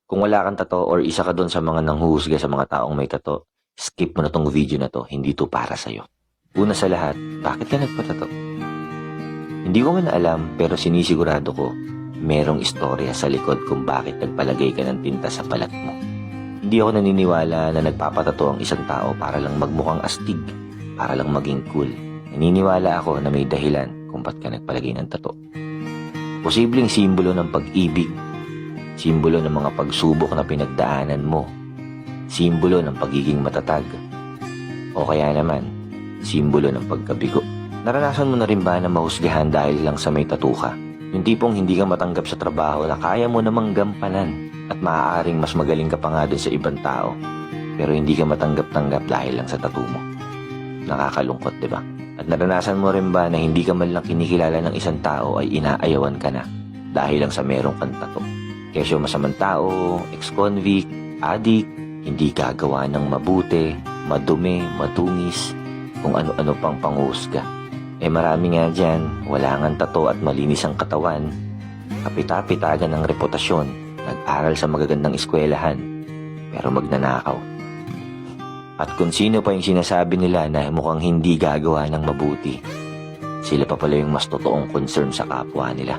Kung wala kang tato or isa ka doon sa mga nanghuhusga sa mga taong may tato, skip mo na tong video na to, hindi to para sa'yo. Una sa lahat, bakit ka nagpatato? Hindi ko man alam pero sinisigurado ko, merong istorya sa likod kung bakit nagpalagay ka ng tinta sa balat mo. Hindi ako naniniwala na nagpapatato ang isang tao para lang magmukhang astig, para lang maging cool. Naniniwala ako na may dahilan kung ba't ka nagpalagay ng tato. Posibleng simbolo ng pag-ibig, simbolo ng mga pagsubok na pinagdaanan mo, simbolo ng pagiging matatag, o kaya naman, simbolo ng pagkabigo. Naranasan mo na rin ba na mahusgahan dahil lang sa may tattoo ka? Yung tipong hindi ka matanggap sa trabaho na kaya mo namang gampanan at maaaring mas magaling ka pa nga dun sa ibang tao, pero hindi ka matanggap-tanggap dahil lang sa tattoo mo. Nakakalungkot, di ba? At naranasan mo rin ba na hindi ka man lang kinikilala ng isang tao ay inaayawan ka na dahil lang sa merong kang tattoo? Kesyo masamang tao, ex-convict, addict, hindi gagawa ng mabuti, madumi, matungis, kung ano-ano pang panghusga. Marami nga dyan, wala ngang tato at malinis ang katawan, kapita-pitagan ng reputasyon, nag-aral sa magagandang eskwelahan, pero magnanakaw. At kung sino pa yung sinasabi nila na mukhang hindi gagawa ng mabuti, sila pa pala yung mas totoong concern sa kapwa nila.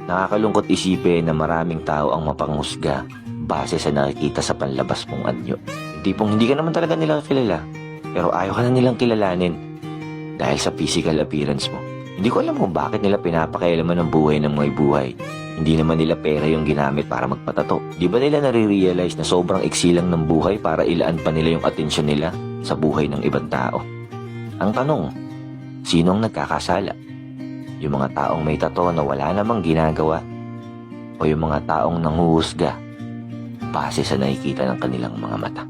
Nakakalungkot isipin na maraming tao ang mapanghusga base sa nakikita sa panlabas mong anyo. Tipong hindi ka naman talaga nila kilala, pero ayaw ka na nilang kilalanin dahil sa physical appearance mo. Hindi ko alam kung bakit nila pinapakialaman ng buhay ng mga buhay. Hindi naman nila pera yung ginamit para magpatato. Di ba nila nare-realize na sobrang iksi lang ng buhay para ilaan pa nila yung atensyon nila sa buhay ng ibang tao? Ang tanong, sino ang nagkakasala? Yung mga taong may tato na wala namang ginagawa? O yung mga taong nanghuhusga base sa nakikita ng kanilang mga mata?